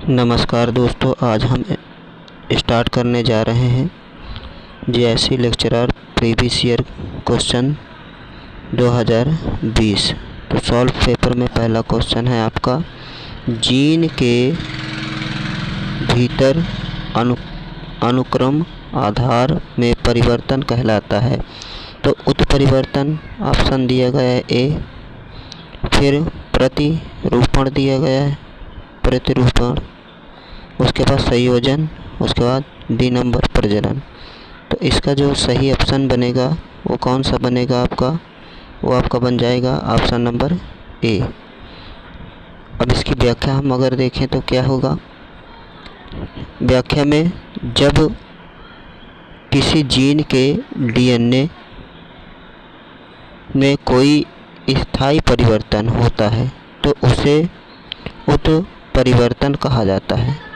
नमस्कार दोस्तों, आज हम स्टार्ट करने जा रहे हैं GSC lecturer previous year question 2020। तो सॉल्व पेपर में पहला क्वेश्चन है आपका, जीन के भीतर अनुक्रम आधार में परिवर्तन कहलाता है। तो उत्परिवर्तन ऑप्शन दिया गया है ए, फिर प्रतिरूपण दिया गया है, प्रतिरूपण, उसके बाद संयोजन, उसके बाद डी नंबर प्रजनन। तो इसका जो सही ऑप्शन बनेगा वो कौन सा बनेगा आपका, वो आपका बन जाएगा ऑप्शन नंबर ए। अब इसकी व्याख्या हम अगर देखें तो क्या होगा, व्याख्या में जब किसी जीन के डीएनए में कोई स्थायी परिवर्तन होता है तो उसे उत्परिवर्तन कहा जाता है।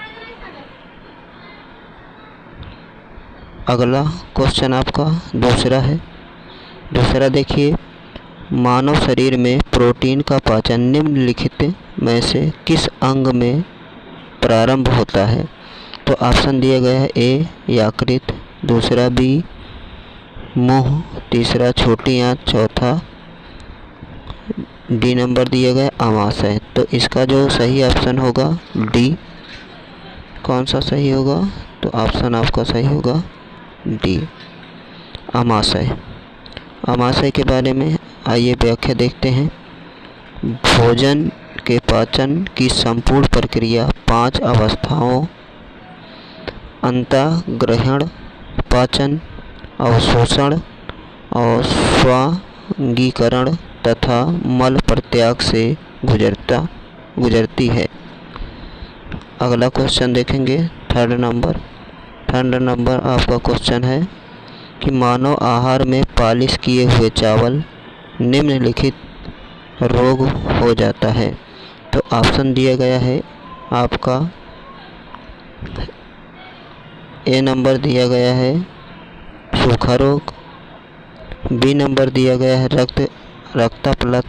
अगला क्वेश्चन आपका दूसरा है। दूसरा देखिए, मानव शरीर में प्रोटीन का पाचन निम्नलिखित में से किस अंग में प्रारंभ होता है। तो ऑप्शन दिया गया है ए यकृत, दूसरा बी मुंह, तीसरा छोटी आंत, चौथा डी नंबर दिया गया अमाशय। तो इसका जो सही ऑप्शन होगा डी। कौन सा सही होगा, तो ऑप्शन आपका सही होगा डी अमाशय। अमाशय के बारे में आइए व्याख्या देखते हैं। भोजन के पाचन की संपूर्ण प्रक्रिया 5 अवस्थाओं अंतःग्रहण, पाचन, अवशोषण और स्वांगीकरण तथा मल प्रत्याग से गुजरती है। अगला क्वेश्चन देखेंगे, थर्ड नंबर आपका क्वेश्चन है कि मानव आहार में पालिश किए हुए चावल निम्नलिखित रोग हो जाता है। तो ऑप्शन दिया गया है आपका ए नंबर दिया गया है सूखा रोग, बी नंबर दिया गया है रक्ताप्लता,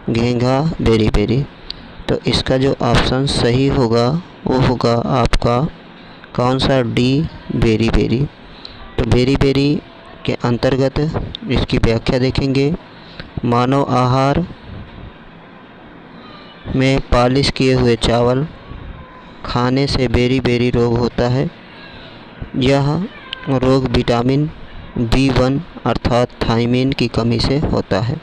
घेंघा, बेरी। तो इसका जो ऑप्शन सही होगा वो होगा आपका कौन सा, डी बेरी। तो बेरी के अंतर्गत इसकी व्याख्या देखेंगे। मानव आहार में पालिश किए हुए चावल खाने से बेरी रोग होता है। यह रोग विटामिन B1 अर्थात थायमिन की कमी से होता है।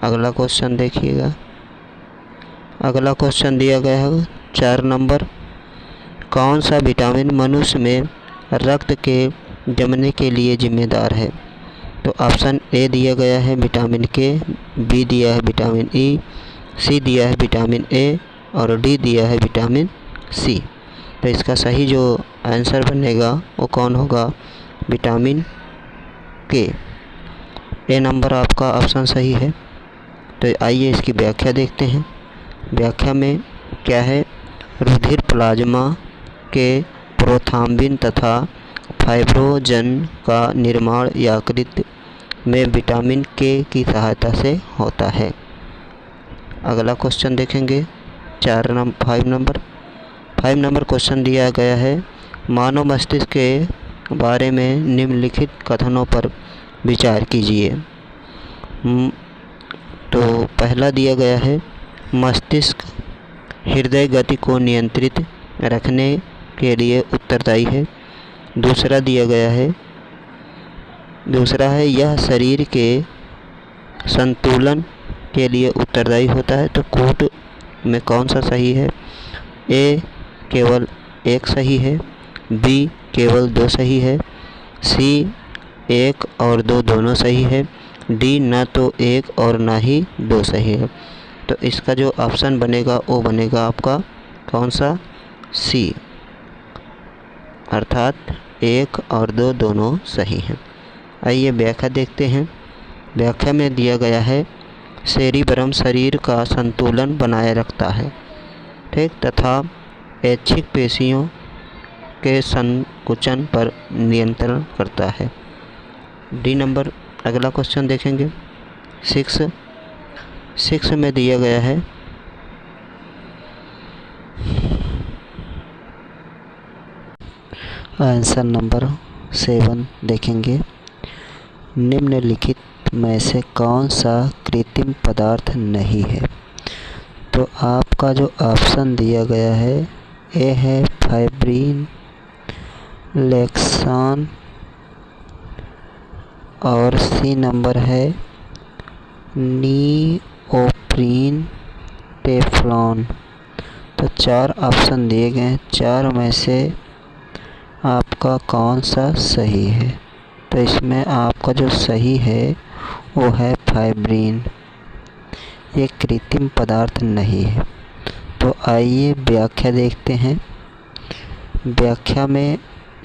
अगला क्वेश्चन देखिएगा। अगला क्वेश्चन दिया गया है 4 नंबर, कौन सा विटामिन मनुष्य में रक्त के जमने के लिए जिम्मेदार है। तो ऑप्शन ए दिया गया है विटामिन के, बी दिया है विटामिन ई, सी दिया है विटामिन ए और डी दिया है विटामिन सी। तो इसका सही जो आंसर बनेगा वो कौन होगा, विटामिन के। ए नंबर आपका ऑप्शन सही है। तो आइए इसकी व्याख्या देखते हैं। व्याख्या में क्या है, रुधिर प्लाज्मा के प्रोथ्राम्बिन तथा फाइब्रोजन का निर्माण यकृत में विटामिन के की सहायता से होता है। अगला क्वेश्चन देखेंगे 5 नंबर क्वेश्चन दिया गया है, मानव मस्तिष्क के बारे में निम्नलिखित कथनों पर विचार कीजिए। तो पहला दिया गया है, मस्तिष्क हृदय गति को नियंत्रित रखने के लिए उत्तरदायी है। दूसरा है यह शरीर के संतुलन के लिए उत्तरदायी होता है। तो कोट में कौन सा सही है, ए केवल 1 सही है, बी केवल 2 सही है, सी 1 और 2 दोनों सही है, डी ना तो 1 और ना ही 2 सही है। तो इसका जो ऑप्शन बनेगा वो बनेगा आपका कौन सा, सी, अर्थात 1 और 2 दोनों सही हैं। आइए व्याख्या देखते हैं। व्याख्या में दिया गया है, सेरिब्रम शरीर का संतुलन बनाए रखता है, ठीक, तथा ऐच्छिक पेशियों के संकुचन पर नियंत्रण करता है। D number. अगला क्वेश्चन देखेंगे 6 में दिया गया है, आंसर नंबर 7 देखेंगे। निम्नलिखित में से कौन सा कृत्रिम पदार्थ नहीं है? तो आपका जो ऑप्शन दिया गया है ए है फाइब्रिन, लेक्सान, और सी नंबर है नियोप्रीन, टेफ्लॉन। तो 4 ऑप्शन दिए गए हैं, 4 में से आपका कौन सा सही है? तो इसमें आपका जो सही है वो है फाइब्रिन, ये कृत्रिम पदार्थ नहीं है। तो आइए व्याख्या देखते हैं। व्याख्या में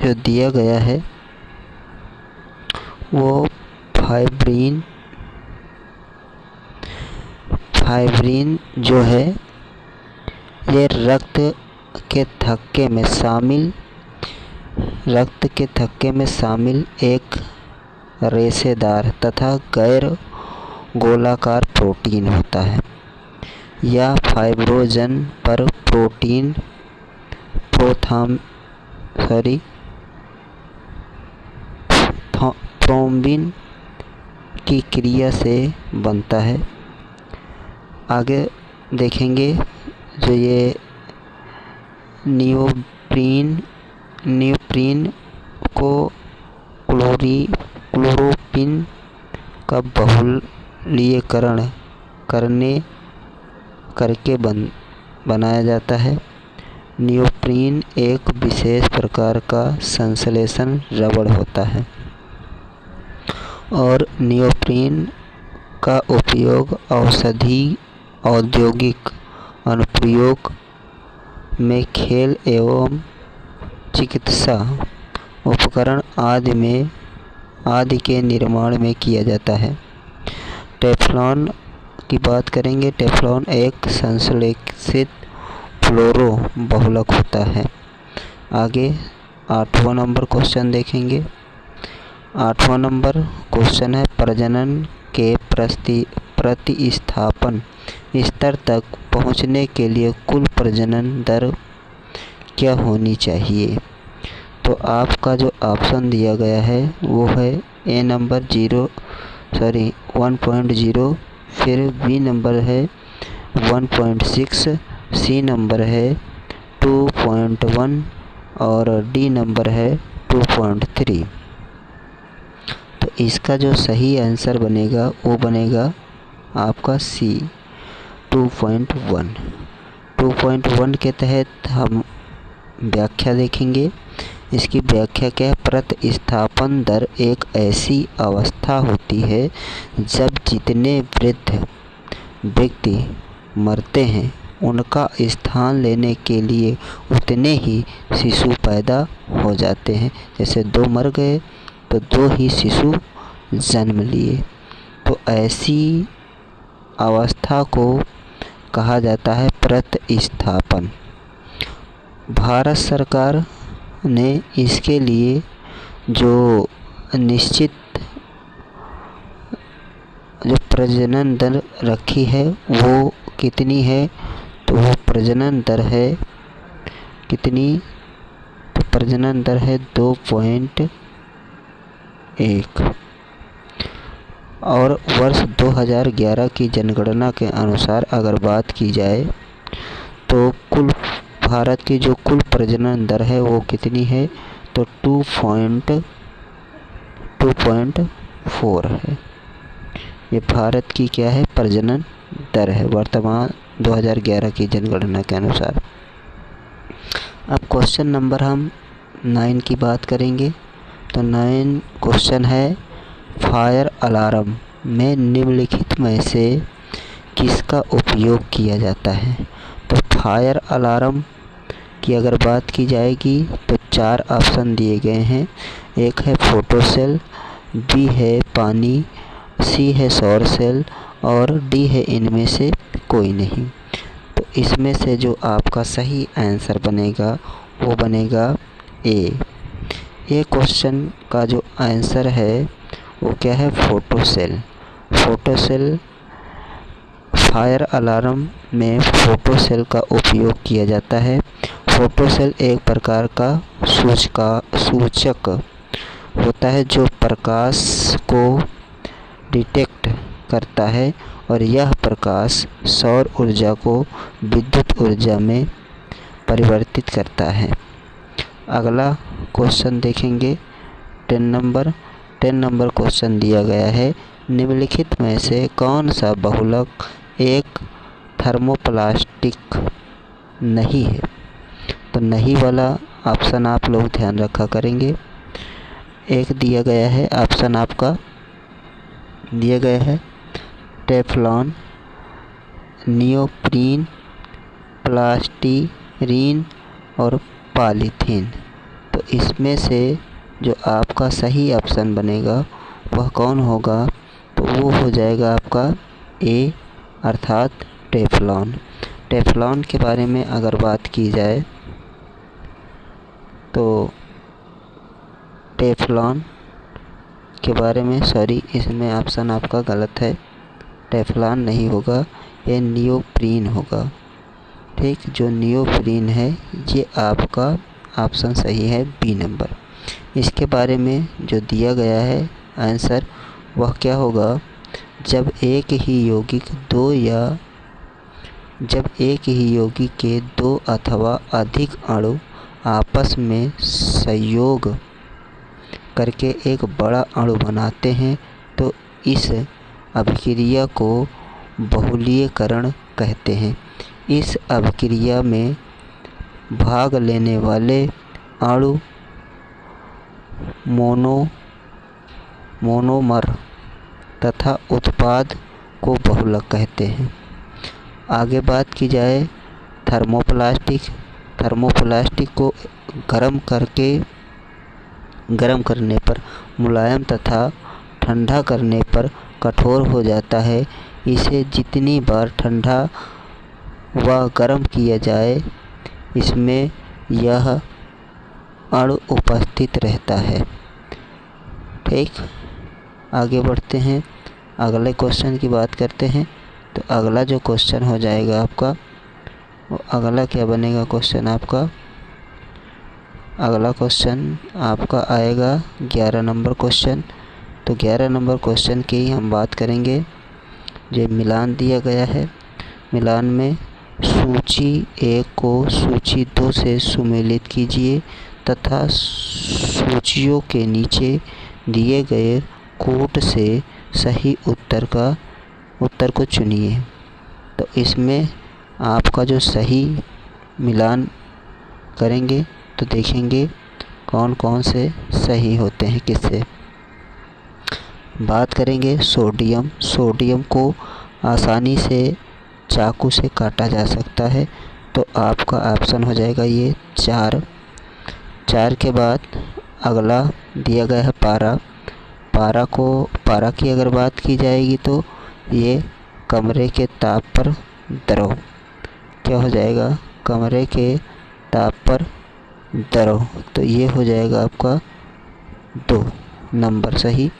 जो दिया गया है वो फाइब्रिन जो है ये रक्त के थक्के में शामिल एक रेशेदार तथा गैर गोलाकार प्रोटीन होता है। यह फाइब्रोजन पर थ्रोम्बिन की क्रिया से बनता है। आगे देखेंगे जो ये नियोप्रीन को क्लोरोपिन का बहुलकीकरण करके बनाया जाता है। नियोप्रीन एक विशेष प्रकार का संश्लेषण रबड़ होता है और नियोप्रीन का उपयोग औषधि, औद्योगिक अनुप्रयोग में, खेल एवं चिकित्सा उपकरण आदि के निर्माण में किया जाता है। टेफ्लॉन की बात करेंगे। टेफ्लॉन एक संश्लेषित फ्लोरो बहुलक होता है। आगे 8वां नंबर क्वेश्चन देखेंगे। 8वां नंबर क्वेश्चन है प्रजनन के प्रतिस्थापन स्तर तक पहुंचने के लिए कुल प्रजनन दर क्या होनी चाहिए? तो आपका जो ऑप्शन दिया गया है वो है ए नंबर 1.0, फिर बी नंबर है 1.6, सी नंबर है 2.1 और डी नंबर है 2.3। तो इसका जो सही आंसर बनेगा वो बनेगा आपका सी 2.1। 2.1 के तहत हम व्याख्या देखेंगे। इसकी व्याख्या क्या है? प्रतिस्थापन दर एक ऐसी अवस्था होती है जब जितने वृद्ध व्यक्ति मरते हैं उनका स्थान लेने के लिए उतने ही शिशु पैदा हो जाते हैं। जैसे 2 मर गए तो 2 ही शिशु जन्म लिए। तो ऐसी अवस्था को कहा जाता है प्रतिस्थापन। भारत सरकार ने इसके लिए जो निश्चित जो प्रजनन दर रखी है वो कितनी है? तो वो प्रजनन दर है कितनी? तो प्रजनन दर है 2.1। और वर्ष 2011 की जनगणना के अनुसार अगर बात की जाए तो भारत की जो कुल प्रजनन दर है वो कितनी है? तो 2.4 है। ये भारत की क्या है? प्रजनन दर है वर्तमान 2011 की जनगणना के अनुसार। अब क्वेश्चन नंबर हम 9 की बात करेंगे। तो 9 क्वेश्चन है फायर अलार्म में निम्नलिखित में से किसका उपयोग किया जाता है? तो फायर अलार्म की अगर बात की जाएगी तो 4 ऑप्शन दिए गए हैं। एक है फोटो सेल, बी है पानी, सी है सौर सेल और डी है इनमें से कोई नहीं। तो इसमें से जो आपका सही आंसर बनेगा वो बनेगा ए। ये क्वेश्चन का जो आंसर है वो क्या है? Photo cell. Photo cell fire alarm में फोटो सेल का उपयोग किया जाता है। फोटोसेल एक प्रकार का सूचक होता है जो प्रकाश को डिटेक्ट करता है और यह प्रकाश सौर ऊर्जा को विद्युत ऊर्जा में परिवर्तित करता है। अगला क्वेश्चन देखेंगे 10 नंबर क्वेश्चन दिया गया है, निम्नलिखित में से कौन सा बहुलक एक थर्मोप्लास्टिक नहीं है। तो नहीं वाला ऑप्शन आप लोग ध्यान रखा करेंगे। एक दिया गया है ऑप्शन, आपका दिया गया है टेफ्लॉन, नियोप्रीन, प्लास्टीरीन और पॉलीथीन। तो इसमें से जो आपका सही ऑप्शन बनेगा वह कौन होगा, तो वो हो जाएगा आपका ए अर्थात टेफ्लॉन। टेफ्लॉन के बारे में अगर बात की जाए तो टेफ्लॉन के बारे में इसमें ऑप्शन आपका गलत है, टेफ्लॉन नहीं होगा, ये नियोप्रीन होगा। ठीक, जो नियोप्रीन है ये आपका ऑप्शन सही है, बी नंबर। इसके बारे में जो दिया गया है आंसर वह क्या होगा, जब एक ही यौगिक के दो अथवा अधिक अणु आपस में संयोग करके एक बड़ा अणु बनाते हैं तो इस अभिक्रिया को बहुलीकरण कहते हैं। इस अभिक्रिया में भाग लेने वाले अणु मोनोमर तथा उत्पाद को बहुलक कहते हैं। आगे बात की जाए थर्मोप्लास्टिक को गर्म करने पर मुलायम तथा ठंडा करने पर कठोर हो जाता है। इसे जितनी बार ठंडा व गर्म किया जाए इसमें यह अणु उपस्थित रहता है। ठीक, आगे बढ़ते हैं, अगले क्वेश्चन की बात करते हैं। तो अगला जो क्वेश्चन हो जाएगा आपका, वो अगला क्या बनेगा क्वेश्चन आपका, अगला क्वेश्चन आपका आएगा 11 नंबर क्वेश्चन। तो 11 नंबर क्वेश्चन की ही हम बात करेंगे। जो मिलान दिया गया है, मिलान में सूची 1 को सूची 2 से सुमेलित कीजिए तथा सूचियों के नीचे दिए गए कोट से सही उत्तर को चुनिए। तो इसमें आपका जो सही मिलान करेंगे तो देखेंगे कौन कौन से सही होते हैं, किससे बात करेंगे। सोडियम को आसानी से चाकू से काटा जा सकता है, तो आपका ऑप्शन हो जाएगा ये 4। के बाद अगला दिया गया है पारा की अगर बात की जाएगी तो ये कमरे के ताप पर द्रव क्या हो जाएगा, कमरे के ताप पर द्रव, तो ये हो जाएगा आपका 2 नंबर सही।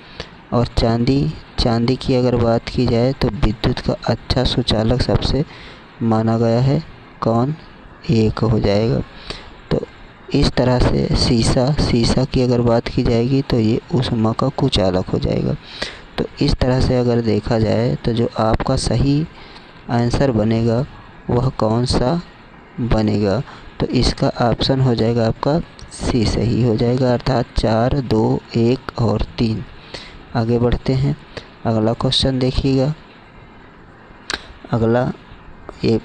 और चांदी की अगर बात की जाए तो विद्युत का अच्छा सुचालक सबसे माना गया है, कौन, 1 हो जाएगा। तो इस तरह से शीशा की अगर बात की जाएगी तो ये ऊष्मा का कुचालक हो जाएगा। तो इस तरह से अगर देखा जाए तो जो आपका सही आंसर बनेगा वह कौन सा बनेगा, तो इसका ऑप्शन हो जाएगा आपका सी सही हो जाएगा, अर्थात 4, 2, 1 और 3। आगे बढ़ते हैं, अगला क्वेश्चन देखिएगा। अगला ये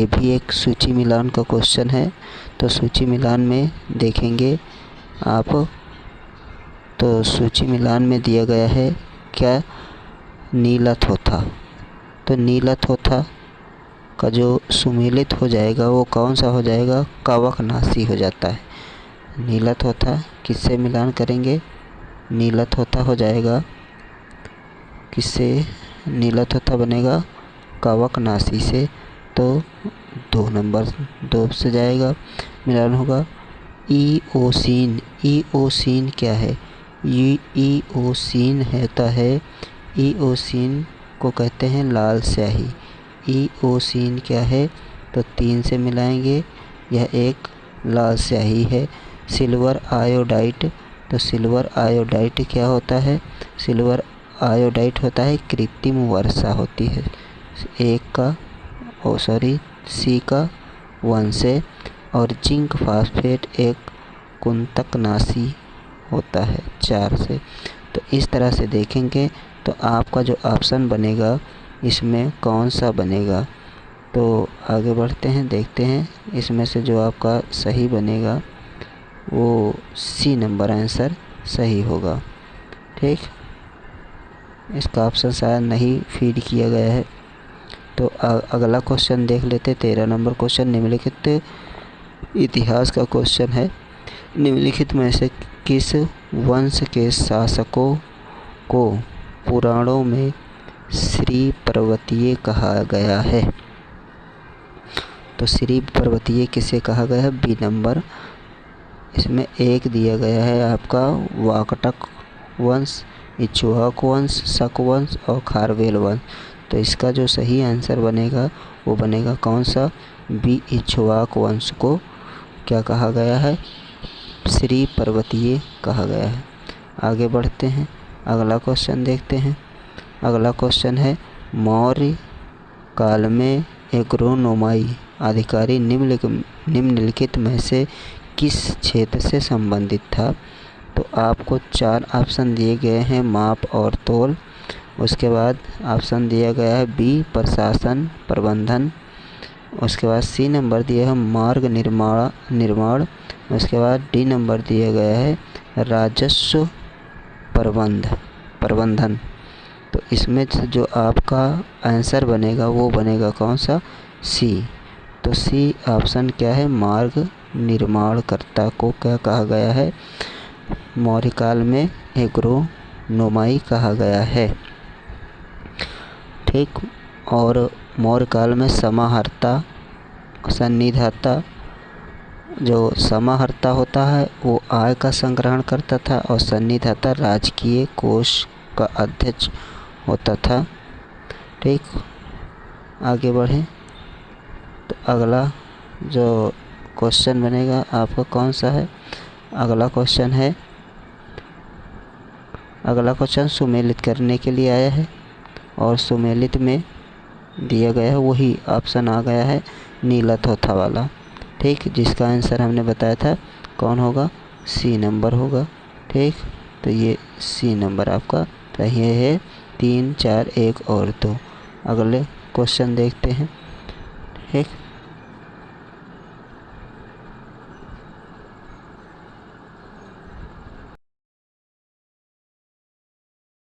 भी एक सूची मिलान का क्वेश्चन है। तो सूची मिलान में देखेंगे आप, तो सूची मिलान में दिया गया है क्या, नीलथोथा। तो नीलथोथा का जो सुमेलित हो जाएगा वो कौन सा हो जाएगा, कवकनाशी हो जाता है। नीलथोथा किससे मिलान करेंगे, नीलथोथा हो जाएगा किससे, नीलथोथा बनेगा कवकनाशी से। तो 2 नंबर 2 से जाएगा, मिलान होगा ईओसिन। ईओसिन क्या है, ईओसिन होता है, ईओसिन को कहते हैं लाल स्याही। ईओसिन क्या है, तो 3 से मिलाएंगे, यह एक लाल स्याही है। सिल्वर आयोडाइड, तो सिल्वर आयोडाइड क्या होता है? सिल्वर आयोडाइड होता है कृत्रिम वर्षा होती है। सी का 1 से। और जिंक फास्फेट एक कुंतकनाशी होता है 4 से। तो इस तरह से देखेंगे तो आपका जो ऑप्शन बनेगा इसमें कौन सा बनेगा। तो आगे बढ़ते हैं, देखते हैं इसमें से जो आपका सही बनेगा वो सी नंबर आंसर सही होगा। ठीक, इसका ऑप्शन शायद नहीं फीड किया गया है। तो अगला क्वेश्चन देख लेते। 13 नंबर क्वेश्चन निम्नलिखित इतिहास का क्वेश्चन है। निम्नलिखित में से किस वंश के शासकों को पुराणों में श्री पर्वतीय कहा गया है? तो श्री पर्वतीय किसे कहा गया है? B number. इसमें एक दिया गया है आपका वाकटक वंश, इक्ष्वाकु वंश, शक वंश और खारवेल वंश। तो इसका जो सही आंसर बनेगा वो बनेगा कौन सा? बी, इक्ष्वाकु वंश को क्या कहा गया है? श्री पर्वतीय कहा गया है। आगे बढ़ते हैं, अगला क्वेश्चन देखते हैं। अगला क्वेश्चन है मौर्य काल में एग्रोनोमाई अधिकारी निम्नलिखित में से किस क्षेत्र से संबंधित था? तो आपको 4 ऑप्शन दिए गए हैं, माप और तोल। उसके बाद ऑप्शन दिया गया है बी, प्रशासन प्रबंधन। उसके बाद सी नंबर दिया है मार्ग निर्माण। उसके बाद डी नंबर दिया गया है राजस्व प्रबंधन। तो इसमें जो आपका आंसर बनेगा वो बनेगा कौन सा? सी। तो सी ऑप्शन क्या है? मार्ग निर्माणकर्ता को क्या कहा गया है? मौर्यकाल में एग्रोनोमाई कहा गया है। ठीक, और मौर्यकाल में समाहर्ता सन्निधाता, जो समाहर्ता होता है वो आय का संग्रहण करता था और सन्निधाता राजकीय कोष का अध्यक्ष होता था। ठीक, आगे बढ़ें तो अगला जो क्वेश्चन बनेगा आपका कौन सा है? अगला क्वेश्चन सुमेलित करने के लिए आया है और सुमेलित में दिया गया है वही ऑप्शन आ गया है नीला थोथा वाला। ठीक, जिसका आंसर हमने बताया था कौन होगा? सी नंबर होगा। ठीक, तो ये सी नंबर आपका सही है। 3, 4, 1 और 2। अगले क्वेश्चन देखते हैं। ठीक।